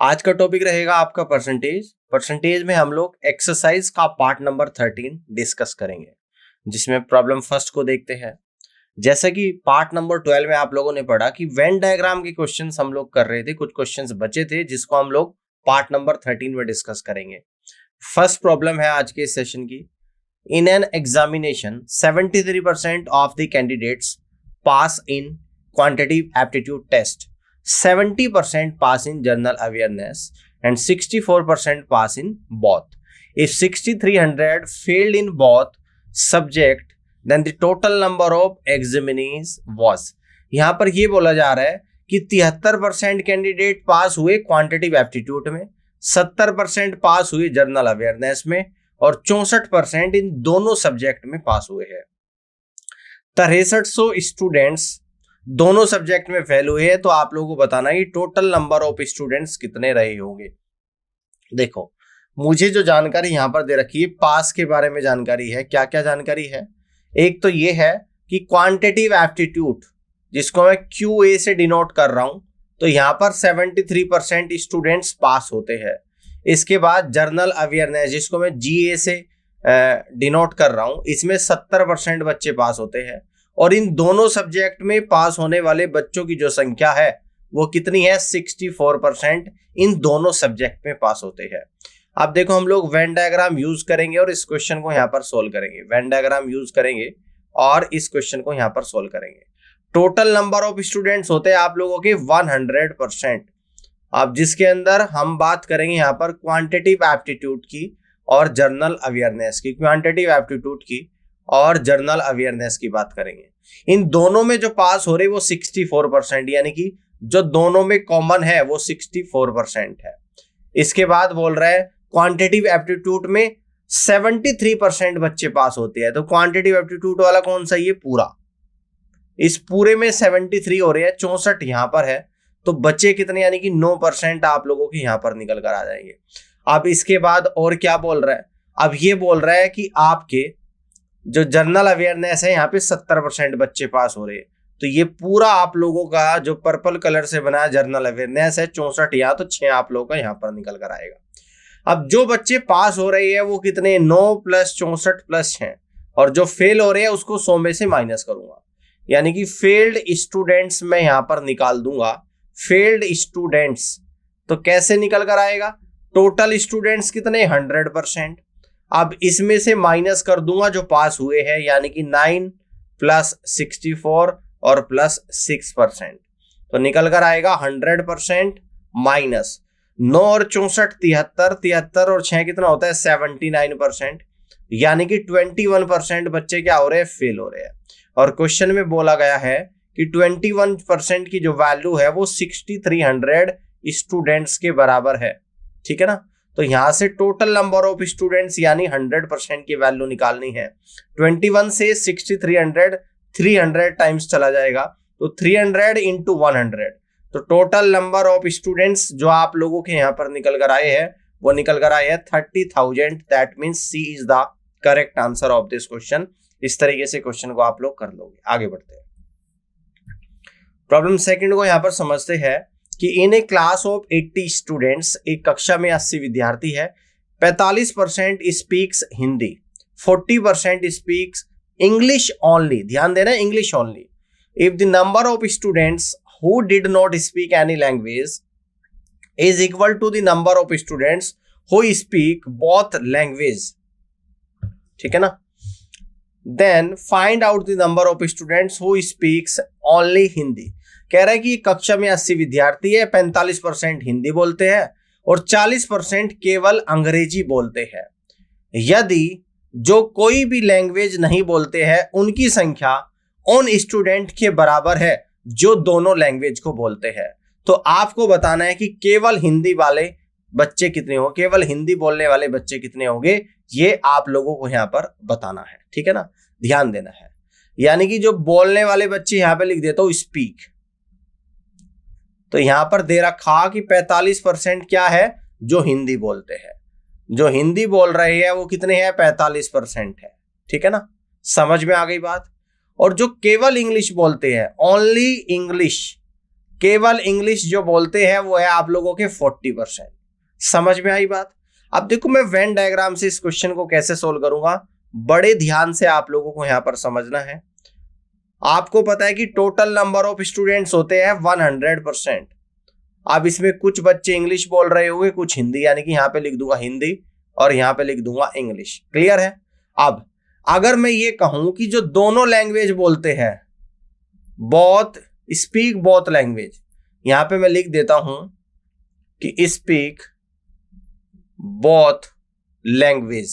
आज का टॉपिक रहेगा आपका परसेंटेज। परसेंटेज में हम लोग एक्सरसाइज का पार्ट नंबर 13 डिस्कस करेंगे, जिसमें प्रॉब्लम फर्स्ट को देखते हैं। जैसा कि पार्ट नंबर 12 में आप लोगों ने पढ़ा कि वेन डायग्राम के क्वेश्चंस हम लोग कर रहे थे, कुछ क्वेश्चंस बचे थे जिसको हम लोग पार्ट नंबर 13 में डिस्कस करेंगे। फर्स्ट प्रॉब्लम है आज के सेशन की। In an examination 73% of the candidates pass in quantitative aptitude test, 70% pass in general awareness and 64% pass in both. If 6300 failed in both subject, then the total number of examinees was. यहाँ पर ये बोला जा रहा है कि 73% candidate pass हुए quantitative aptitude में, 70% पास हुए जर्नल अवेयरनेस में और 64% इन दोनों सब्जेक्ट में पास हुए हैं। 6300 स्टूडेंट्स दोनों सब्जेक्ट में फेल हुए हैं, तो आप लोगों को बताना है टोटल नंबर ऑफ स्टूडेंट्स कितने रहे होंगे। देखो, मुझे जो जानकारी यहां पर दे रखी है, पास के बारे में जानकारी है। क्या क्या जानकारी है? एक तो ये है कि क्वांटिटेटिव एप्टीट्यूड, जिसको मैं QA से डिनोट कर रहा हूं, तो यहां पर 73% स्टूडेंट्स पास होते हैं। इसके बाद जर्नल अवेयरनेस, जिसको मैं GA से डिनोट कर रहा हूं, इसमें 70% बच्चे पास होते हैं। और इन दोनों सब्जेक्ट में पास होने वाले बच्चों की जो संख्या है वो कितनी है? 64% इन दोनों सब्जेक्ट में पास होते हैं। अब देखो, हम लोग वेन डायग्राम यूज करेंगे और इस क्वेश्चन को यहाँ पर सोल्व करेंगे। वेन डायग्राम यूज करेंगे और इस क्वेश्चन को यहाँ पर सोल्व करेंगे। टोटल नंबर ऑफ स्टूडेंट्स होते हैं आप लोगों के 100%। अब जिसके अंदर हम बात करेंगे यहाँ पर क्वांटिटेटिव एप्टीट्यूड की और जर्नल अवेयरनेस की। क्वांटिटेटिव एप्टीट्यूड की और जर्नल अवेयरनेस की बात करेंगे। इन दोनों में जो पास हो रहे वो 64%, यानी कि जो दोनों में कॉमन है वो 64% है। इसके बाद बोल रहा है क्वांटिटेटिव एप्टीट्यूड में 73% बच्चे पास होते हैं। तो क्वांटिटेटिव एप्टीट्यूड वाला कौन सा? ये पूरा, इस पूरे में 73 हो रहे हैं, 64 यहां पर है, तो बच्चे कितने? यानी कि 9% आप लोगों के यहां पर निकल कर आ जाएंगे। अब इसके बाद और क्या बोल रहा है? अब ये बोल रहा है कि आपके जो जर्नल अवेयरनेस है यहाँ पे 70% बच्चे पास हो रहे हैं। तो ये पूरा आप लोगों का जो पर्पल कलर से बना जर्नल अवेयरनेस है 64 यहाँ, तो 6 आप लोगों का यहाँ पर निकल कर आएगा। अब जो बच्चे पास हो रहे हैं वो कितने? 9 + 64 + 6, और जो फेल हो रहे हैं उसको 100 में से माइनस करूंगा, यानी कि फेल्ड स्टूडेंट्स मैं यहाँ पर निकाल दूंगा। फेल्ड स्टूडेंट्स तो कैसे निकल कर आएगा? टोटल स्टूडेंट्स कितने? 100%। अब इसमें से माइनस कर दूंगा जो पास हुए हैं, यानी कि 9 + 64 और +6%, तो निकल कर आएगा 100% माइनस 9 और 64 73, 73 और 6 कितना होता है? 79%, यानी कि 21% बच्चे क्या हो रहे हैं? फेल हो रहे हैं। और क्वेश्चन में बोला गया है कि 21% की जो वैल्यू है वो 6300 स्टूडेंट्स के बराबर है। ठीक है ना? तो यहां से टोटल नंबर ऑफ स्टूडेंट्स यानी 100% की वैल्यू निकालनी है। 21 से 6300 300 टाइम्स चला जाएगा, तो 300 × 100, तो टोटल नंबर ऑफ स्टूडेंट्स जो आप लोगों के यहाँ पर निकल कर आए हैं वो निकल कर आए हैं 30,000। That means C is the correct answer of this question. इस तरीके से क्वेश्चन को आप लोग कर लोगे। आगे बढ़ते हैं, प्रॉब्लम सेकंड को यहाँ पर समझते हैं कि in a class of 80 students, एक कक्षा में 80 विद्यार्थी है, 45% speaks Hindi, 40% speaks English only. ध्यान देना, English only. If the number of students who did not speak any language is equal to the number of students who speak both language, ठीक है ना, then find out the number of students who speaks only Hindi. कह रहा है कि कक्षा में 80 विद्यार्थी है, 45% हिंदी बोलते हैं और 40% केवल अंग्रेजी बोलते हैं। यदि जो कोई भी लैंग्वेज नहीं बोलते हैं उनकी संख्या उन स्टूडेंट के बराबर है जो दोनों लैंग्वेज को बोलते हैं, तो आपको बताना है कि केवल हिंदी वाले बच्चे कितने होंगे, केवल हिंदी बोलने वाले बच्चे कितने होंगे, ये आप लोगों को यहाँ पर बताना है। ठीक है ना? ध्यान देना है। यानी कि जो बोलने वाले बच्चे यहाँ पे लिख देता हूं स्पीक, तो यहां पर दे रखा कि 45% क्या है? जो हिंदी बोलते हैं। जो हिंदी बोल रहे हैं वो कितने हैं? 45% है। ठीक है ना? समझ में आ गई बात। और जो केवल इंग्लिश बोलते हैं, ओनली इंग्लिश, केवल इंग्लिश जो बोलते हैं वो है आप लोगों के 40%। समझ में आई बात? अब देखो मैं वेन डायग्राम से इस क्वेश्चन को कैसे सोल्व करूंगा, बड़े ध्यान से आप लोगों को यहां पर समझना है। आपको पता है कि टोटल नंबर ऑफ स्टूडेंट्स होते हैं 100%। अब इसमें कुछ बच्चे इंग्लिश बोल रहे होंगे, कुछ हिंदी, यानी कि यहां पे लिख दूंगा हिंदी और यहां पे लिख दूंगा इंग्लिश। क्लियर है? अब अगर मैं ये कहूं कि जो दोनों लैंग्वेज बोलते हैं, बोथ स्पीक बोथ लैंग्वेज, यहां पे मैं लिख देता हूं कि स्पीक बोथ लैंग्वेज,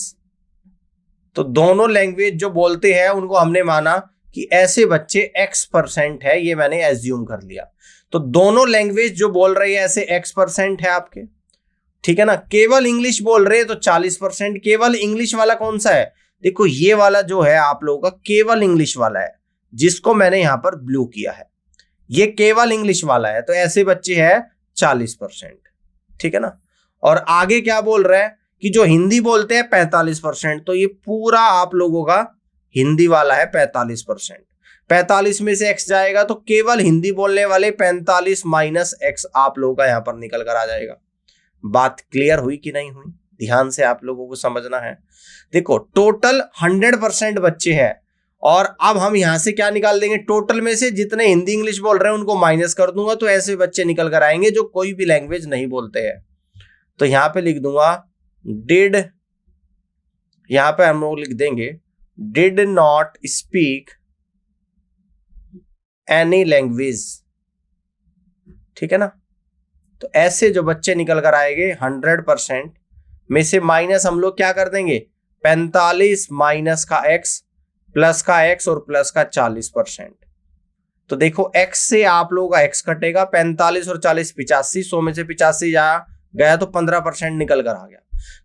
तो दोनों लैंग्वेज जो बोलते हैं उनको हमने माना कि ऐसे बच्चे X% है, ये मैंने एज्यूम कर लिया। तो दोनों लैंग्वेज जो बोल रही है ऐसे X% है आपके, ठीक है ना। केवल इंग्लिश बोल रहे हैं तो 40%। केवल इंग्लिश वाला कौन सा है? देखो ये वाला जो है आप लोगों का केवल इंग्लिश वाला है, जिसको मैंने यहां पर ब्लू किया है, ये केवल इंग्लिश वाला है, तो ऐसे बच्चे हैं 40%, ठीक है ना। और आगे क्या बोल रहा है कि जो हिंदी बोलते हैं 45%, तो ये पूरा आप लोगों का हिंदी वाला है 45%। 45 में से x जाएगा तो केवल हिंदी बोलने वाले 45 माइनस x आप लोगों का यहां पर निकल कर आ जाएगा। बात क्लियर हुई कि नहीं हुई? ध्यान से आप लोगों को समझना है। देखो टोटल 100% बच्चे हैं, और अब हम यहां से क्या निकाल देंगे, टोटल में से जितने हिंदी इंग्लिश बोल रहे हैं उनको माइनस कर दूंगा, तो ऐसे बच्चे निकल कर आएंगे जो कोई भी लैंग्वेज नहीं बोलते हैं। तो यहां पे लिख दूंगा डिड, यहां पे हम लोग लिख देंगे did not speak any language, ठीक है ना। तो ऐसे जो बच्चे निकल कर आएंगे 100% में से माइनस हम लोग क्या कर देंगे, 45 माइनस का x प्लस का x और प्लस का 40%। तो देखो x से आप लोगों का x कटेगा, 45 और 40 85, 100 में से 85 गया तो 15% निकल कर आ गया।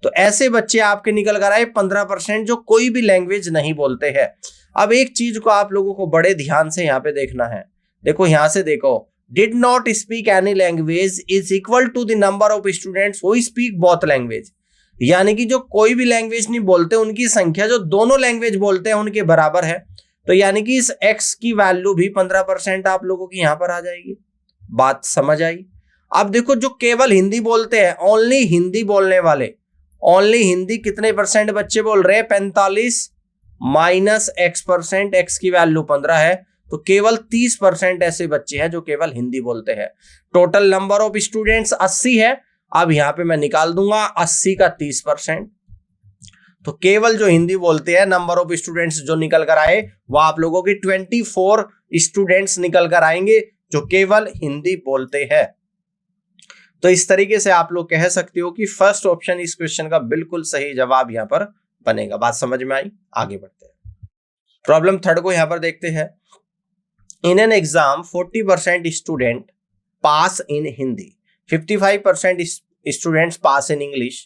तो ऐसे बच्चे आपके निकल कर आए 15% जो कोई भी लैंग्वेज नहीं बोलते हैं। अब एक चीज को आप लोगों को बड़े ध्यान से यहाँ पे देखना है। देखो यहां से देखो, did not speak any language is equal to the number of students who speak both language, यानी कि जो कोई भी लैंग्वेज नहीं बोलते उनकी संख्या जो दोनों लैंग्वेज बोलते हैं उनके बराबर है। तो यानी कि इस x की वैल्यू भी 15% आप लोगों की यहां पर आ जाएगी। बात समझ आई? अब देखो जो केवल हिंदी बोलते हैं, ओनली हिंदी बोलने वाले, ओनली हिंदी कितने परसेंट बच्चे बोल रहे हैं, 45 माइनस x%, x की वैल्यू 15 है, तो केवल 30% ऐसे बच्चे हैं जो केवल हिंदी बोलते हैं। टोटल नंबर ऑफ स्टूडेंट्स 80 है। अब यहां पे मैं निकाल दूंगा 80 का 30%, तो केवल जो हिंदी बोलते हैं नंबर ऑफ स्टूडेंट्स जो निकल कर आए वो आप लोगों के 24 स्टूडेंट्स निकल कर आएंगे जो केवल हिंदी बोलते हैं। तो इस तरीके से आप लोग कह सकते हो कि फर्स्ट ऑप्शन इस क्वेश्चन का बिल्कुल सही जवाब यहां पर बनेगा। बात समझ में आई? आगे बढ़ते हैं। प्रॉब्लम थर्ड को यहां पर देखते हैं। In an exam 40% student pass in Hindi, 55% students pass in English.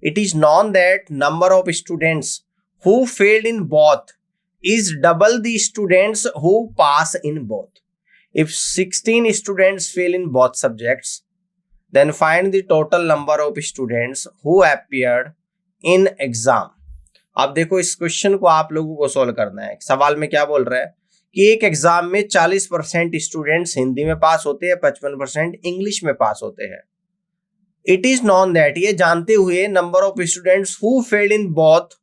It is known that number of students who failed in both is double the students who pass in both. If 16 students fail in both subjects, then find the total number of students who appeared in exam. अब देखो इस question को आप लोगों को solve करना है। सवाल में क्या बोल रहा है कि एक एग्जाम में 40% स्टूडेंट्स हिंदी में पास होते हैं, 55% इंग्लिश में पास होते हैं। इट इज नॉन दैट, ये जानते हुए number of students who failed in both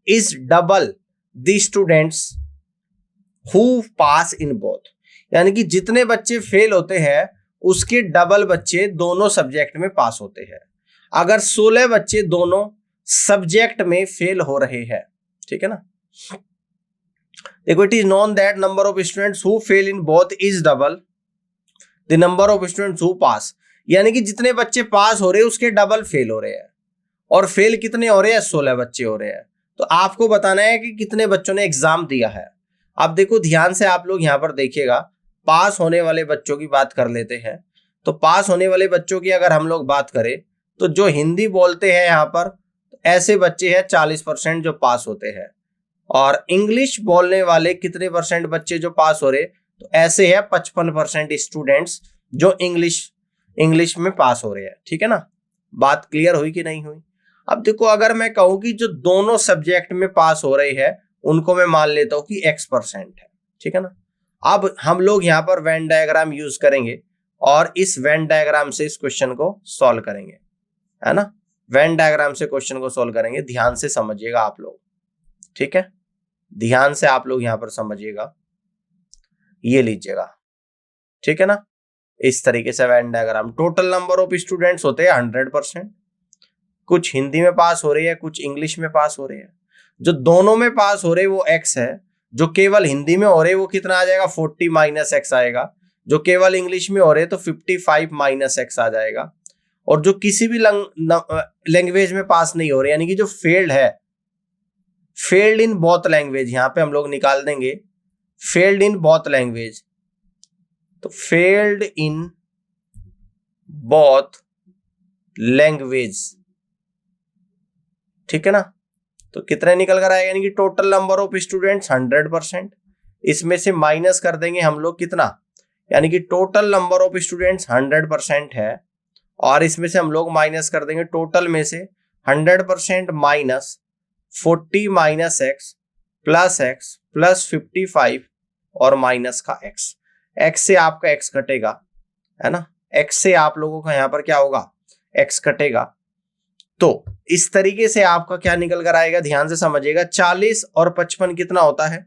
is double the students who pass in both, यानी कि जितने बच्चे फेल होते हैं उसके डबल बच्चे दोनों सब्जेक्ट में पास होते हैं। अगर 16 बच्चे दोनों सब्जेक्ट में फेल हो रहे हैं, ठीक है ना। देखो it is known that number of students who fail in both is double the number of students who पास, यानी कि जितने बच्चे पास हो रहे हैं उसके डबल फेल हो रहे हैं। और फेल कितने हो रहे हैं, 16 बच्चे हो रहे हैं। तो आपको बताना है कि कितने बच्चों ने एग्जाम दिया है। अब देखो ध्यान से आप लोग यहां पर देखिएगा, पास होने वाले बच्चों की बात कर लेते हैं। तो पास होने वाले बच्चों की अगर हम लोग बात करें तो जो हिंदी बोलते हैं यहाँ पर ऐसे बच्चे हैं 40% जो पास होते हैं। और इंग्लिश बोलने वाले कितने परसेंट बच्चे जो पास हो रहे, तो ऐसे है 55% स्टूडेंट्स जो इंग्लिश में पास हो रहे हैं, ठीक है ना। बात क्लियर हुई कि नहीं हुई? अब देखो अगर मैं कहूं कि जो दोनों सब्जेक्ट में पास हो रही है उनको मैं मान लेता हूं कि x% है, ठीक है ना। अब हम लोग यहां पर वेन डायग्राम यूज करेंगे और इस वेन डायग्राम से इस क्वेश्चन को सॉल्व करेंगे, है ना। वेन डायग्राम से क्वेश्चन को सॉल्व करेंगे। ध्यान से समझिएगा आप लोग, ठीक है, ध्यान से आप लोग यहां पर समझिएगा, ये लीजिएगा, ठीक है ना। इस तरीके से Venn diagram, total number of students होते हैं 100%, कुछ हिंदी में पास हो रही है, कुछ इंग्लिश में पास हो रही है। जो दोनों में पास हो रहे वो x है, जो केवल हिंदी में हो रहे वो कितना आ जाएगा, 40 माइनस एक्स आएगा। जो केवल इंग्लिश में हो रहे तो 55 माइनस एक्स आ जाएगा। और जो किसी भी लैंग्वेज में पास नहीं हो रहे, यानी कि जो फेल्ड है, फेल्ड इन बोथ लैंग्वेज, यहां पे हम लोग निकाल देंगे फेल्ड इन बोथ लैंग्वेज। तो फेल्ड इन बोथ लैंग्वेज, ठीक है ना। तो कितने निकल कर आएगा, यानी कि टोटल नंबर ऑफ स्टूडेंट्स 100%, इसमें से माइनस कर देंगे हम लोग कितना, यानी कि टोटल नंबर ऑफ स्टूडेंट्स 100% है, और इसमें से हम लोग माइनस कर देंगे टोटल में से 100% माइनस 40 माइनस एक्स प्लस 55 और माइनस का एक्स। एक्स से आपका एक्स कटेगा, है ना, एक्स से आप लोगों का यहां पर क्या होगा, एक्स कटेगा। तो इस तरीके से आपका क्या निकल कर आएगा, ध्यान से समझिएगा। 40 और 55 कितना होता है,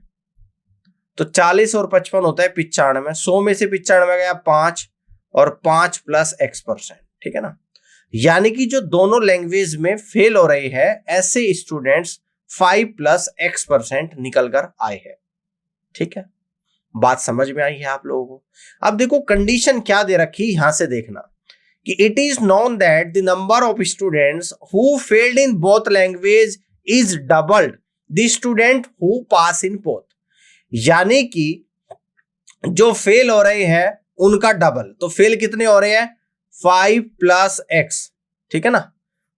तो 40 और 55 होता है 95। 100 में से 95 गया 5, और 5 प्लस x%, ठीक है ना। यानी कि जो दोनों लैंग्वेज में फेल हो रहे हैं ऐसे स्टूडेंट्स 5 प्लस x% निकल कर आए हैं, ठीक है। बात समझ में आई है आप लोगों को। अब देखो कंडीशन क्या दे रखी, यहां से देखना कि it is known that the number of students who failed in both language is doubled the student who pass in both। यानी कि जो फेल हो रहे हैं उनका डबल, तो फेल कितने हो रहे हैं, 5 प्लस एक्स, ठीक है ना,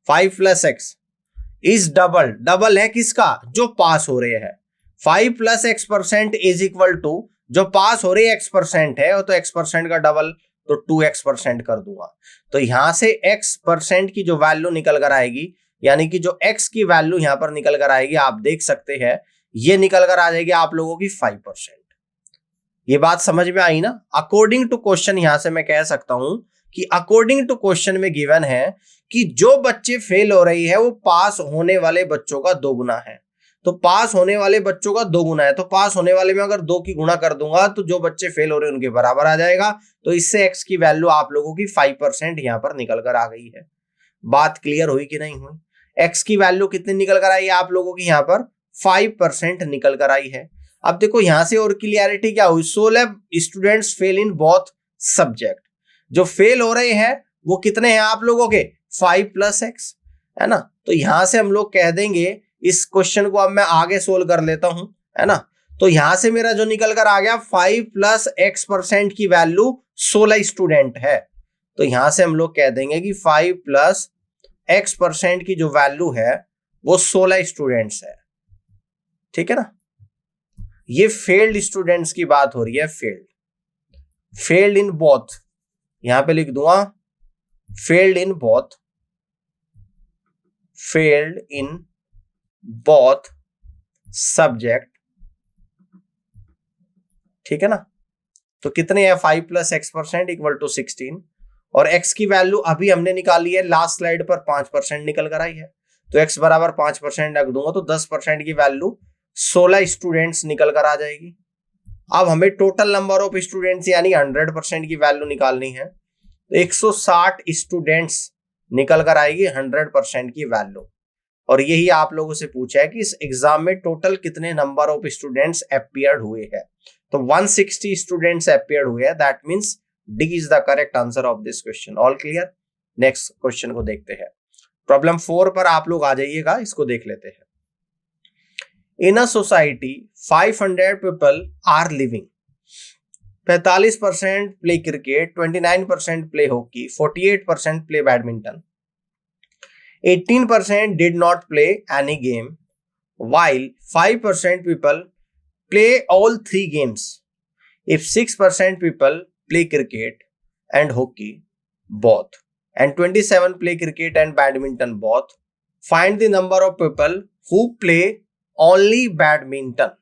5 plus x is double, double है किसका, जो पास हो रहे हैं। 5 plus x% is equal to, जो पास हो रही है x% है, तो x% का डबल, तो 2x% कर दूंगा। तो यहां से x% की जो वैल्यू निकल कर आएगी, यानी कि जो x की वैल्यू यहां पर निकल कर आएगी, आप देख सकते हैं ये निकल कर आ जाएगी आप लोगों की 5%। ये बात समझ में आई ना। अकॉर्डिंग टू क्वेश्चन यहां से मैं कह सकता हूं कि अकॉर्डिंग टू क्वेश्चन में गिवन है कि जो बच्चे फेल हो रही है वो पास होने वाले बच्चों का 2 गुना है। तो पास होने वाले बच्चों का 2 गुना है, तो पास होने वाले में अगर 2 की गुणा कर दूंगा तो जो बच्चे फेल हो रहे हैं उनके बराबर आ जाएगा। तो इससे x की वैल्यू आप लोगों की 5% यहां पर निकल कर आ गई है। बात क्लियर हुई कि नहीं हुई। x की वैल्यू कितनी निकल कर आई है आप लोगों की, यहां पर 5% निकल कर आई है। अब देखो यहां से और क्लियरिटी क्या हुई, 16 students fail in both subject. जो फेल हो रहे हैं वो कितने हैं आप लोगों के, 5 प्लस एक्स, है ना। तो यहां से हम लोग कह देंगे, इस क्वेश्चन को अब मैं आगे सोल्व कर लेता हूं, है ना। तो यहां से मेरा जो निकल कर आ गया 5 प्लस x% की वैल्यू 16 स्टूडेंट है। तो यहां से हम लोग कह देंगे कि 5 प्लस x% की जो वैल्यू है वो 16 स्टूडेंट्स है, ठीक है ना। ये फेल्ड स्टूडेंट्स की बात हो रही है, फेल्ड इन बोथ, यहां पे लिख दूंगा failed in both, failed in both subject, ठीक है ना। तो कितने हैं, 5 प्लस x% इक्वल टू 16, और x की वैल्यू अभी हमने निकाली है लास्ट स्लाइड पर 5% निकल कर आई है। तो x बराबर 5% रख दूंगा तो 10% की वैल्यू 16 स्टूडेंट्स निकल कर आ जाएगी। अब हमें टोटल नंबर ऑफ स्टूडेंट्स यानी 100% की वैल्यू निकालनी है। तो 160 स्टूडेंट्स निकल कर आएगी 100% की वैल्यू। और यही आप लोगों से पूछा है कि इस एग्जाम में टोटल कितने नंबर ऑफ स्टूडेंट्स अपीयर्ड हुए हैं। तो 160 स्टूडेंट्स अपीयर्ड हुए हैं, that means D is the correct answer of this question. All clear. Next question को देखते हैं। प्रॉब्लम 4 पर आप लोग आ जाइएगा, इसको देख लेते हैं। In a society 500 people are living. 45% play cricket, 29% play hockey, 48% play badminton, 18% did not play any game, while 5% people play all 3 games. If 6% people play cricket and hockey both, and 27 play cricket and badminton both, find the number of people who play only badminton.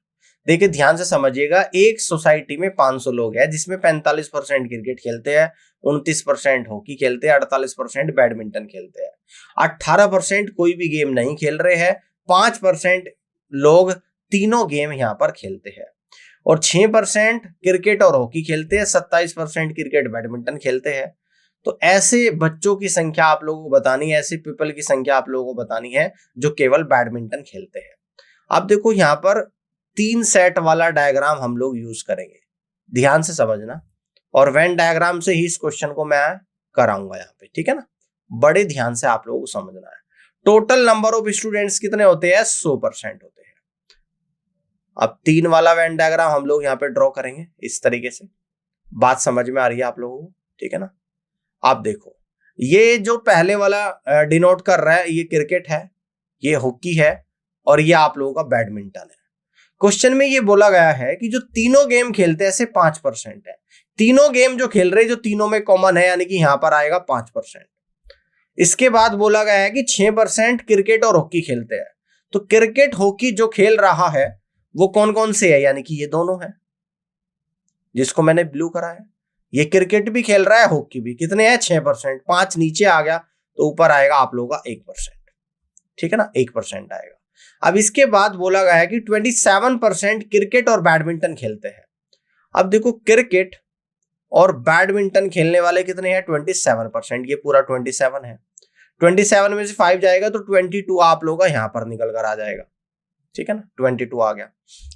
देखिए ध्यान से समझिएगा, एक society में 500 लोग हैं जिसमें 45% cricket खेलते हैं, 29% हॉकी खेलते हैं, 48% बैडमिंटन खेलते हैं, 18% कोई भी गेम नहीं खेल रहे हैं, 5% लोग तीनों गेम यहाँ पर खेलते हैं, और 6% क्रिकेट और हॉकी खेलते हैं, 27% क्रिकेट बैडमिंटन खेलते हैं। तो ऐसे बच्चों की संख्या आप लोगों को बतानी है, ऐसे पीपल की संख्या आप लोगों को बतानी है जो केवल बैडमिंटन खेलते हैं। अब देखो यहाँ पर 3 सेट वाला डायग्राम हम लोग यूज करेंगे, ध्यान से समझना, और वेन डायग्राम से ही इस क्वेश्चन को मैं कराऊंगा यहाँ पे, ठीक है ना। बड़े ध्यान से आप लोगों को समझना है। टोटल नंबर ऑफ स्टूडेंट्स कितने होते हैं? 100% होते हैं। अब 3 वाला वेन डायग्राम हम लोग यहाँ पे ड्रॉ करेंगे इस तरीके से। बात समझ में आ रही है आप लोगों को? ठीक है ना। आप देखो, ये जो पहले वाला डिनोट कर रहा है ये क्रिकेट है, ये हॉकी है, और ये आप लोगों का बैडमिंटन है। क्वेश्चन में ये बोला गया है कि जो तीनों गेम खेलते हैं ऐसे 5% है। तीनों गेम जो खेल रहे हैं जो तीनों में कॉमन है, यानी कि यहां पर आएगा 5%। इसके बाद बोला गया है कि 6% क्रिकेट और हॉकी खेलते हैं। तो क्रिकेट हॉकी जो खेल रहा है वो कौन कौन से है, यानी कि ये दोनों है जिसको मैंने ब्लू करा है। ये क्रिकेट भी खेल रहा है, हॉकी भी। कितने हैं? 6%। 5 नीचे आ गया तो ऊपर आएगा आप लोगों का 1%, ठीक है ना, 1% आएगा। अब इसके बाद बोला गया है कि 27% क्रिकेट और बैडमिंटन खेलते हैं। अब देखो, क्रिकेट और बैडमिंटन खेलने वाले कितने हैं? 27%। ये पूरा 27 है। 27 में से 5 जाएगा तो 22 आप लोगों का यहां पर निकल कर आ जाएगा, ठीक है ना। 22 आ गया,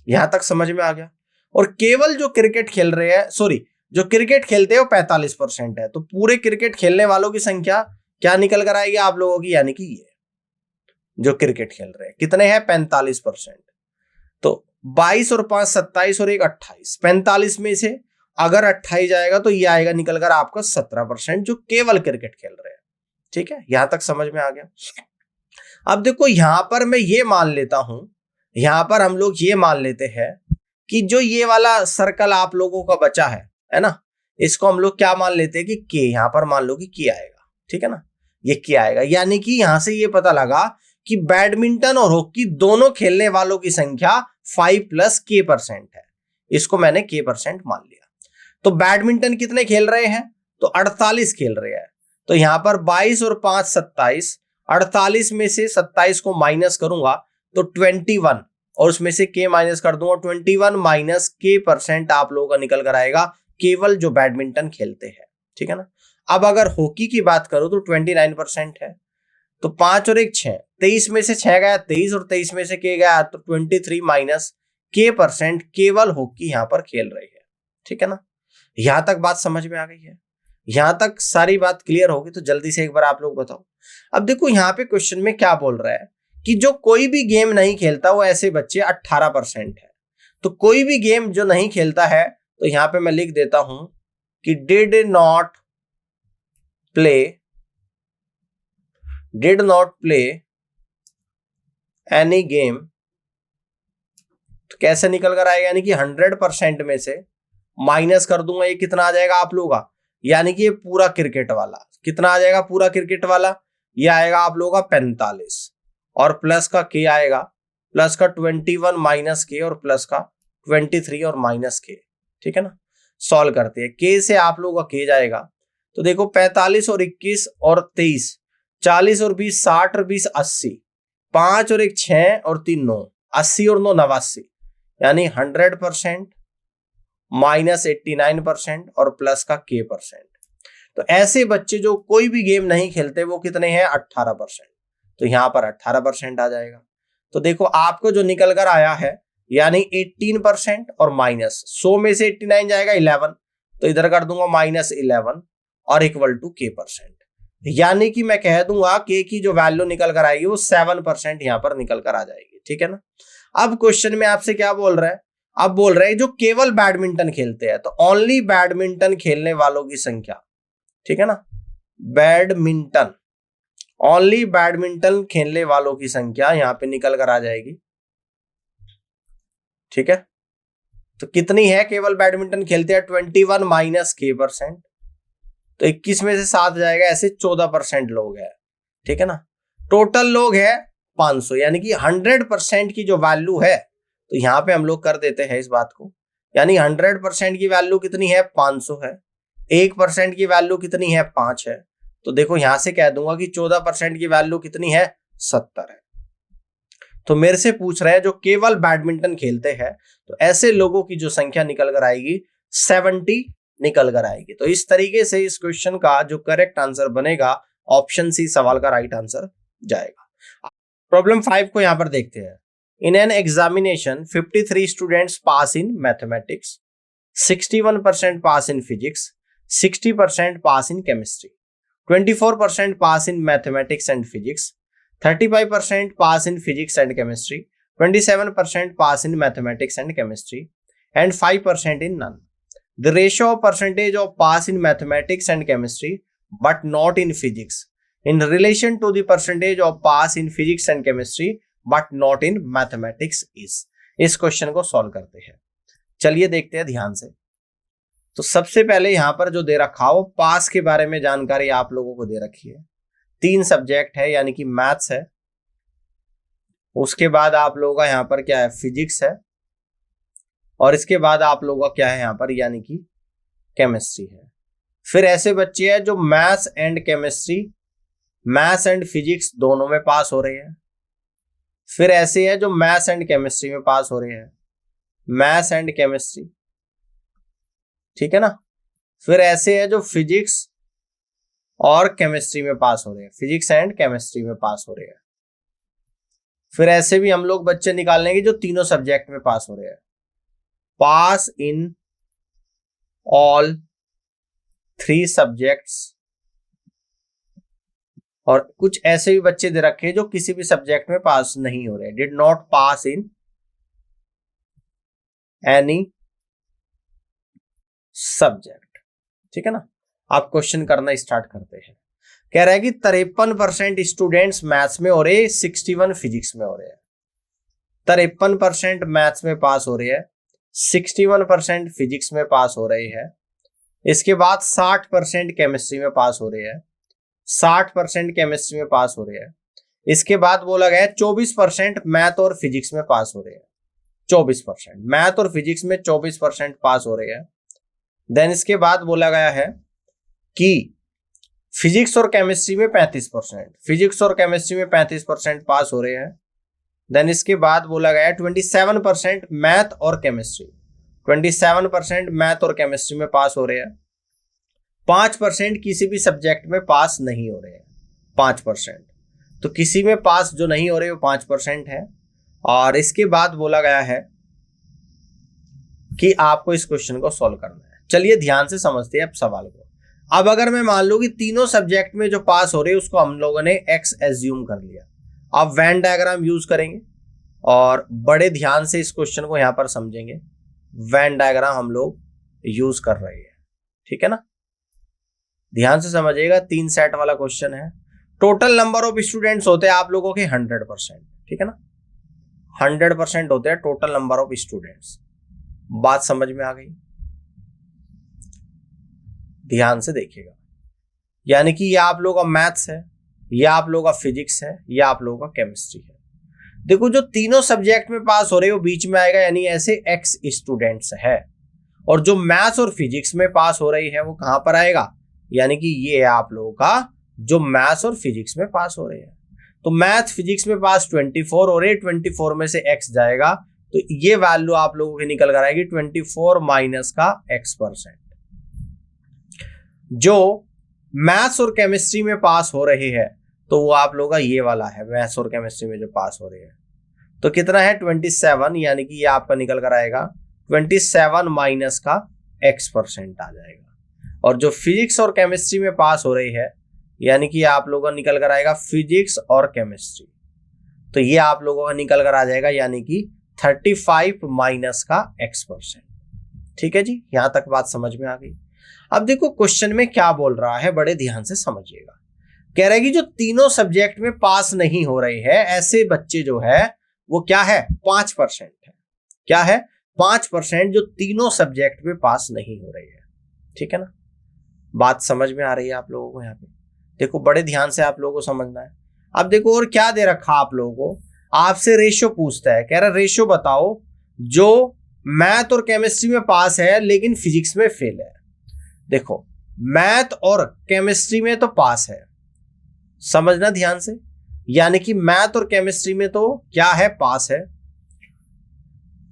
यहां तक समझ में आ गया। और केवल जो क्रिकेट खेल रहे हैं, सॉरी, जो क्रिकेट खेलते हैं वो 45% है। तो पूरे क्रिकेट खेलने वालों की संख्या क्या निकल कर आएगी आप लोगों की, यानी कि ये जो क्रिकेट खेल रहे हैं कितने हैं? 45%। तो 22 और 5 27 और 1 28। 45 में से अगर 28 जाएगा तो ये आएगा निकल कर आपका 17% जो केवल क्रिकेट खेल रहे हैं, ठीक है। यहां तक समझ में आ गया। अब देखो, यहां पर मैं ये मान लेता हूं, यहां पर हम लोग ये मान लेते हैं कि जो ये वाला सर्कल आप लोगों का बचा है ना, इसको हम लोग क्या मान लेते हैं कि के, यहां पर मान लो कि के आएगा, ठीक है ना, ये के आएगा। यानी कि यहां से ये पता लगा कि बैडमिंटन और हॉकी दोनों खेलने वालों की संख्या 5 + k% है। इसको मैंने k% मान लिया। तो बैडमिंटन कितने खेल रहे हैं? तो 48 खेल रहे हैं। तो यहां पर 22 और 5 27, 48 में से 27 को माइनस करूंगा तो 21, और उसमें से k माइनस कर दूंगा, 21 - k% आप लोगों का निकल कर आएगा केवल जो बैडमिंटन खेलते हैं, ठीक है ना। अब अगर हॉकी की बात करो तो 29% है। तो 5 और 1 6, 23 में से 6 गया 23, और 23 में से k गया तो 23 - k% केवल हॉकी यहां पर खेल रही है, ठीक है ना। यहां तक बात समझ में आ गई है? यहां तक सारी बात क्लियर होगी तो जल्दी से एक बार आप लोग बताओ। अब देखो, यहां पे क्वेश्चन में क्या बोल रहा है कि जो कोई भी गेम नहीं खेलता वो ऐसे बच्चे 18% है। तो कोई भी गेम जो नहीं खेलता है, तो यहां पे मैं लिख देता हूं कि did not play any game. तो कैसे निकल कर आएगा, यानी कि 100% में से माइनस कर दूंगा, ये कितना आ जाएगा आप लोगों का, यानी कि ये पूरा क्रिकेट वाला कितना आ जाएगा, पूरा क्रिकेट वाला ये आएगा आप लोगों का 45, और प्लस का के आएगा, प्लस का 21 - के, और प्लस का 23 और -k, ठीक है ना। सॉल्व करते हैं, के से आप लोगों का के जाएगा। तो देखो, 45 और 21 और 23, 40 और 20 60 और 20 80, 5 और 1 6 और 3 9, 80 और 9 89, यानी 100% -89% और प्लस का k%। तो ऐसे बच्चे जो कोई भी गेम नहीं खेलते वो कितने हैं? 18%। तो यहां पर 18% आ जाएगा। तो देखो, आपको जो निकल कर आया है यानी 18% और माइनस 100 में से 89 जाएगा 11, तो इधर कर दूंगा -11 और इक्वल टू k%। यानी कि मैं कह दूंगा के की जो वैल्यू निकल कर आएगी वो 7% यहां पर निकल कर आ जाएगी, ठीक है ना। अब क्वेश्चन में आपसे क्या बोल रहा है? अब बोल रहे हैं जो केवल बैडमिंटन खेलते हैं, तो ओनली बैडमिंटन खेलने वालों की संख्या, ठीक है ना, बैडमिंटन, ओनली बैडमिंटन खेलने वालों की संख्या यहां पे निकल कर आ जाएगी, ठीक है। तो कितनी है? केवल बैडमिंटन खेलते हैं 21 - k%। तो 21 में से 7 जाएगा, ऐसे 14% लोग हैं, ठीक है ना। टोटल लोग है 500, यानी कि 100% की जो वैल्यू है तो यहाँ पे हम लोग कर देते हैं इस बात को, यानी 100% की वैल्यू कितनी है 500 है, 1% की वैल्यू कितनी है 5 है, तो देखो यहां से कह दूंगा कि 14% की वैल्यू कितनी है 70 है। तो मेरे से पूछ रहे हैं जो केवल बैडमिंटन खेलते हैं, तो ऐसे लोगों की जो संख्या निकल कर आएगी 70 निकल कर आएगी। तो इस तरीके से इस क्वेश्चन का जो करेक्ट आंसर बनेगा ऑप्शन सी सवाल का राइट आंसर जाएगा। प्रॉब्लम 5 को यहां पर देखते हैं। इन an examination 53 students pass in mathematics, 61% pass in physics, 60% pass in chemistry, 24% pass in mathematics and physics, 35% pass in physics and chemistry, 27% pass in mathematics and chemistry, and 5% in none. The ratio of percentage of pass in mathematics and chemistry but not in physics in relation to the percentage of pass in physics and chemistry but not in mathematics is. इस question को solve करते हैं। चलिए देखते हैं ध्यान से। तो सबसे पहले यहां पर जो दे रखा हो पास के बारे में जानकारी आप लोगों को दे रखी है। 3 सब्जेक्ट है यानी कि मैथ्स है, उसके बाद आप लोगों का यहां पर क्या है फिजिक्स है, और इसके बाद आप लोगों का क्या है यहां पर यानी कि केमिस्ट्री है। फिर ऐसे बच्चे हैं जो maths and chemistry, maths and physics दोनों में पास हो रहे हैं। फिर ऐसे है जो मैथ्स एंड केमिस्ट्री में पास हो रहे हैं, मैथ्स एंड केमिस्ट्री, ठीक है ना। फिर ऐसे है जो फिजिक्स और केमिस्ट्री में पास हो रहे हैं, फिजिक्स एंड केमिस्ट्री में पास हो रहे हैं। फिर ऐसे भी हम लोग बच्चे निकाल लेंगे जो तीनों सब्जेक्ट में पास हो रहे हैं, पास इन ऑल 3 सब्जेक्ट्स। और कुछ ऐसे भी बच्चे दे रखे हैं जो किसी भी सब्जेक्ट में पास नहीं हो रहे, did not pass in any subject, ठीक है ना। आप क्वेश्चन करना स्टार्ट करते हैं। कह रहा है कि 53% स्टूडेंट्स मैथ्स में हो रहे हैं, 61 फिजिक्स में हो रहे हैं। 53% मैथ्स में पास हो रहे हैं, 61% फिजिक्स में पास हो रहे हैं। इसके बाद 60% केमिस्ट्री में पास हो रहे हैं, 60% केमिस्ट्री में पास हो रहे हैं। इसके बाद बोला गया है 24% मैथ और फिजिक्स में पास हो रहे हैं, 24% मैथ और फिजिक्स में 24% पास हो रहे हैं। देन इसके बाद बोला गया है कि फिजिक्स और केमिस्ट्री में 35%, फिजिक्स और केमिस्ट्री में 35% पास हो रहे हैं। देन इसके बाद बोला गया है 27% मैथ और केमिस्ट्री, 27% मैथ और केमिस्ट्री में पास हो रहे हैं। 5% किसी भी सब्जेक्ट में पास नहीं हो रहे हैं, 5%। तो किसी में पास जो नहीं हो रहे वो 5% है। और इसके बाद बोला गया है कि आपको इस क्वेश्चन को सॉल्व करना है। चलिए ध्यान से समझते हैं अब सवाल को। अब अगर मैं मान लूं कि तीनों सब्जेक्ट में जो पास हो रहे हैं उसको हम लोगों ने x एज्यूम कर लिया। अब वेन डायग्राम यूज करेंगे और बड़े ध्यान से इस क्वेश्चन को यहां पर समझेंगे। वेन डायग्राम हम लोग यूज कर रहे हैं, ठीक है ना। ध्यान से समझिएगा, 3 सेट वाला क्वेश्चन है। टोटल नंबर ऑफ स्टूडेंट्स होते हैं आप लोगों के 100%, ठीक है ना। 100% होते हैं टोटल नंबर ऑफ स्टूडेंट्स। बात समझ में आ गई? ध्यान से देखिएगा, यानी कि ये आप लोगों का मैथ्स है, ये आप लोगों का फिजिक्स है, ये आप लोगों का केमिस्ट्री है। देखो जो तीनों सब्जेक्ट में पास हो रहे हो बीच में आएगा, यानी ऐसे x स्टूडेंट्स है। और जो मैथ्स और फिजिक्स में पास हो रही है वो कहां पर आएगा, यानी कि ये है आप लोगों का जो मैथ्स और फिजिक्स में पास हो रहे हैं। तो मैथ फिजिक्स में पास 24 हो रहे, 24 में से x जाएगा, तो ये वैल्यू आप लोगों की निकल कर आएगी 24 माइनस का x%। जो मैथ्स और केमिस्ट्री में पास हो रहे हैं तो वो आप लोगों का ये वाला है, मैथ्स और केमिस्ट्री में जो पास हो रहे हैं। तो कितना है 27, यानी कि ये आपका निकल कर आएगा 27 माइनस का x% आ जाएगा। और जो फिजिक्स और केमिस्ट्री में पास हो रही है, यानी कि आप लोगों का निकल कर आएगा फिजिक्स और केमिस्ट्री, तो ये आप लोगों का निकल कर आ जाएगा यानी कि 35 माइनस का x%। ठीक है जी, यहां तक बात समझ में आ गई। अब देखो क्वेश्चन में क्या बोल रहा है, बड़े ध्यान से समझिएगा। कह रहा है कि जो तीनों सब्जेक्ट में पास नहीं हो रहे हैं ऐसे बच्चे जो है वो क्या है 5% है। क्या है 5% जो तीनों सब्जेक्ट में पास नहीं हो रहे हैं, ठीक है ना। बात समझ में आ रही है आप लोगों को? यहाँ पे देखो बड़े ध्यान से आप लोगों को समझना है। अब देखो और क्या दे रखा आप लोगों को, आपसे रेशियो पूछता है। कह रहा रेशियो बताओ जो मैथ और केमिस्ट्री में पास है लेकिन फिजिक्स में फेल है। देखो, मैथ और केमिस्ट्री में तो पास है, समझना ध्यान से, यानी कि मैथ और केमिस्ट्री में तो क्या है, पास है।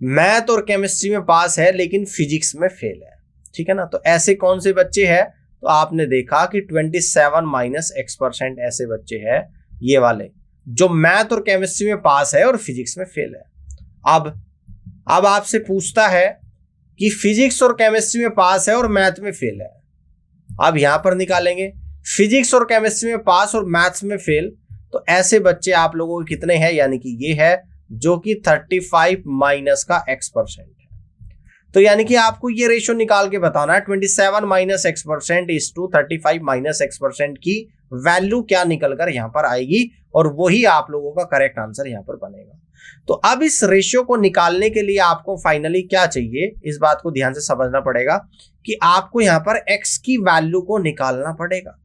मैथ और केमिस्ट्री में पास है लेकिन फिजिक्स में फेल है, ठीक है ना। तो ऐसे कौन से बच्चे हैं, तो आपने देखा कि 27-X% ऐसे बच्चे हैं ये वाले जो मैथ और केमिस्ट्री में पास है और फिजिक्स में फेल है। अब आपसे पूछता है कि फिजिक्स और केमिस्ट्री में पास है और मैथ में फेल है। अब यहां पर निकालेंगे फिजिक्स और केमिस्ट्री में पास और मैथ्स में फेल, तो ऐसे बच्चे आप लोगों के कितने हैं, यानी कि ये है जो कि 35-X% है। तो यानी कि आपको ये रेशियो निकाल के बताना है 27-X% इज टू 35-X% की वैल्यू क्या निकल कर यहां पर आएगी, और वही आप लोगों का करेक्ट आंसर यहां पर बनेगा। तो अब इस रेशियो को निकालने के लिए आपको फाइनली क्या चाहिए, इस बात को ध्यान से समझना पड़ेगा कि आपको यहां पर x की वैल्यू को निकालना पड़ेगा।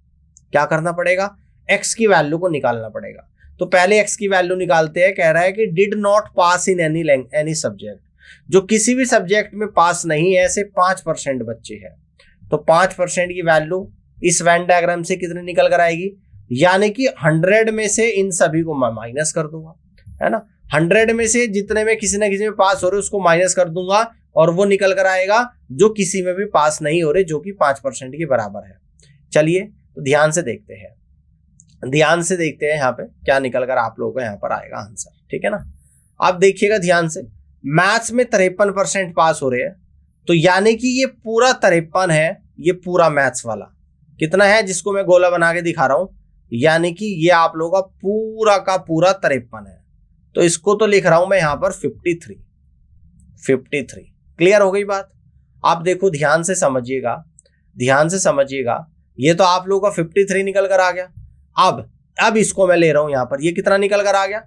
क्या करना पड़ेगा, x की वैल्यू को निकालना पड़ेगा। तो पहले x की वैल्यू निकालते हैं। कह रहा है कि did not pass in any subject, जो किसी भी सब्जेक्ट में पास नहीं है, ऐसे 5% बच्चे हैं। तो 5% की वैल्यू इस वेन डायग्राम से कितनी निकल कर आएगी, यानी कि 100 में से इन सभी को मैं माइनस कर दूंगा, है ना। 100 में से जितने में किसी ना किसी में पास हो रहे उसको माइनस कर दूंगा, और वो निकल कर आएगा जो किसी में भी पास नहीं हो रहे, जो कि 5% के बराबर है। चलिए तो ध्यान से देखते हैं यहाँ पे क्या निकल कर आप लोगों को यहाँ पर आएगा आंसर, ठीक है ना। आप देखिएगा ध्यान से, मैथ्स में 53% पास हो रहे हैं, तो यानी कि ये पूरा 53 है, ये पूरा मैथ्स वाला कितना है जिसको मैं गोला बना के दिखा रहा हूं, यानी कि ये आप लोगों का पूरा का पूरा 53 है। तो इसको तो लिख रहा हूं मैं यहां पर 53। क्लियर हो गई बात। आप देखो ध्यान से समझिएगा, ये तो आप लोगों का 53 निकल कर आ गया। अब इसको मैं ले रहा हूं यहां पर, ये कितना निकल कर आ गया,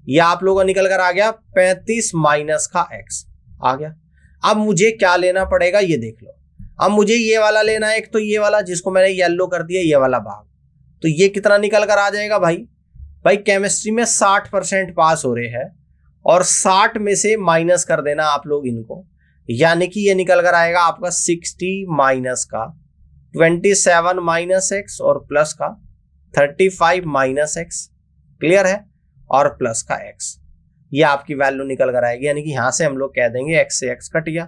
ये आप लोगों का निकल कर आ गया 35-X आ गया। अब मुझे क्या लेना पड़ेगा ये देख लो। अब मुझे ये वाला लेना है, एक तो ये वाला जिसको मैंने येलो कर दिया, ये वाला भाग। तो ये कितना निकल कर आ जाएगा भाई केमिस्ट्री में 60% पास हो रहे हैं, और 60 में से माइनस कर देना आप लोग इनको, यानी कि ये निकल कर आएगा आपका 60 माइनस का 27-X और प्लस का 35-X, क्लियर है, और प्लस का x, ये आपकी वैल्यू निकल कर आएगी। यानी कि यहां से हम लोग कह देंगे x से x कट गया,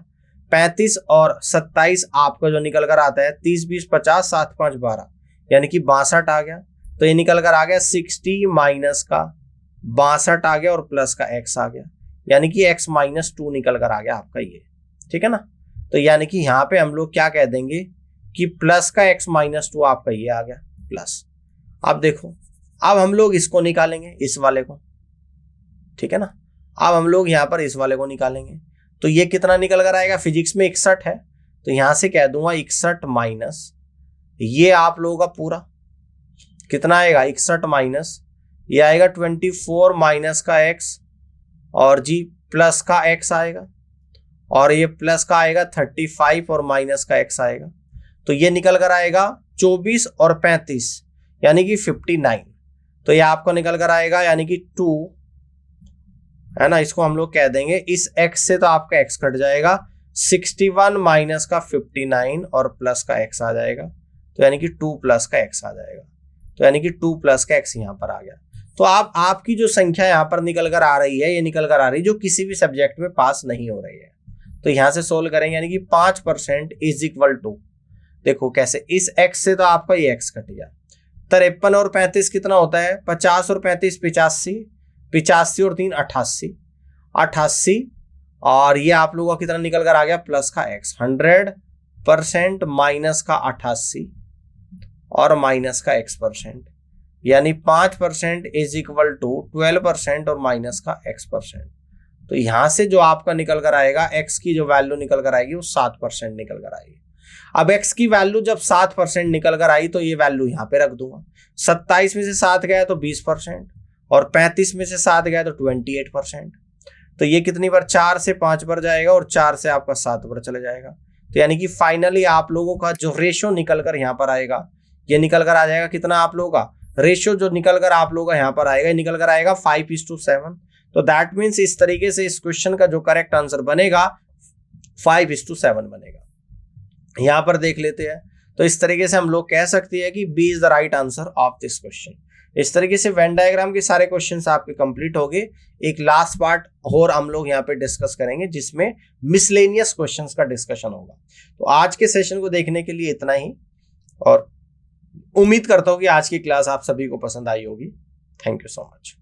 35 और 27 आपका जो निकल कर आता है 30, 20, 50, 7, 5, 12, यानी कि 62 आ गया। तो ये निकल कर आ गया 60 माइनस का 62 आ गया, और प्लस का x आ गया, यानी कि x-2 निकल कर आ गया आपका ये, ठीक है ना। तो यानी कि यहाँ पे हम लोग क्या कह देंगे कि प्लस का x-2 आपका ये आ गया प्लस। अब देखो, अब हम लोग इसको निकालेंगे, इस वाले को, ठीक है ना। अब हम लोग यहां पर इस वाले को निकालेंगे, तो ये कितना निकल कर आएगा, फिजिक्स में 61 है, तो यहां से कह दूंगा 61 माइनस ये आप लोगों का पूरा कितना आएगा, 61 माइनस ये आएगा 24 माइनस का x, और जी प्लस का x आएगा, और ये प्लस का आएगा 35 और माइनस का x आएगा। तो ये निकल कर आएगा 24 और 35, यानी कि 59। तो ये आपको निकल कर आएगा यानी कि 2, है ना। इसको हम लोग कह देंगे, इस x से तो आपका x कट जाएगा, 61 माइनस का 59 और प्लस का x आ जाएगा, तो यानी कि 2 प्लस का x आ जाएगा। तो यानी कि 2 प्लस का x यहाँ पर आ गया। तो आपकी जो संख्या यहाँ पर निकल कर आ रही है, ये निकल कर आ रही है जो किसी भी सब्जेक्ट में पास नहीं हो रही है। तो यहाँ से सोल्व करेंगे, यानी कि 5% इज इक्वल टू, देखो कैसे, इस x से तो आपका ये x कट गया, 53 और 35 कितना होता है, 50 और 35 85, 85 और 3 88, और ये आप लोगों का कितना निकल कर आ गया, प्लस का x, 100% माइनस का 88 और माइनस का x%, यानी 5% इज इक्वल टू 12% और माइनस का x%। तो यहां से जो आपका निकल कर आएगा, x की जो वैल्यू निकल कर आएगी वो 7% निकल कर आएगी। अब x की वैल्यू जब 7% निकल कर आई, तो ये वैल्यू यहाँ पे रख दूंगा। 27 में से 7 गया तो 20%, और 35 में से 7 गया तो 28%। तो ये कितनी बार, 4 से 5 पर जाएगा, और 4 से आपका 7 पर चले जाएगा। तो यानी कि फाइनली आप लोगों का जो रेशियो निकल कर यहाँ पर आएगा, ये निकल कर आ जाएगा कितना, आप लोगों का रेशियो जो निकल कर आप लोगों का यहाँ पर आएगा, निकल कर आएगा 5:7। तो दैट मीन्स इस तरीके से इस क्वेश्चन का जो करेक्ट आंसर बनेगा 5:7 बनेगा। यहां पर देख लेते हैं, तो इस तरीके से हम लोग कह सकते हैं कि B is the right answer of this question. इस तरीके से वेन डायग्राम के सारे क्वेश्चंस आपके कंप्लीट हो गए। एक लास्ट पार्ट और हम लोग यहाँ पे डिस्कस करेंगे जिसमें मिसलेनियस क्वेश्चंस का डिस्कशन होगा। तो आज के सेशन को देखने के लिए इतना ही, और उम्मीद करता हूँ कि आज की क्लास आप सभी को पसंद आई होगी। Thank you so much.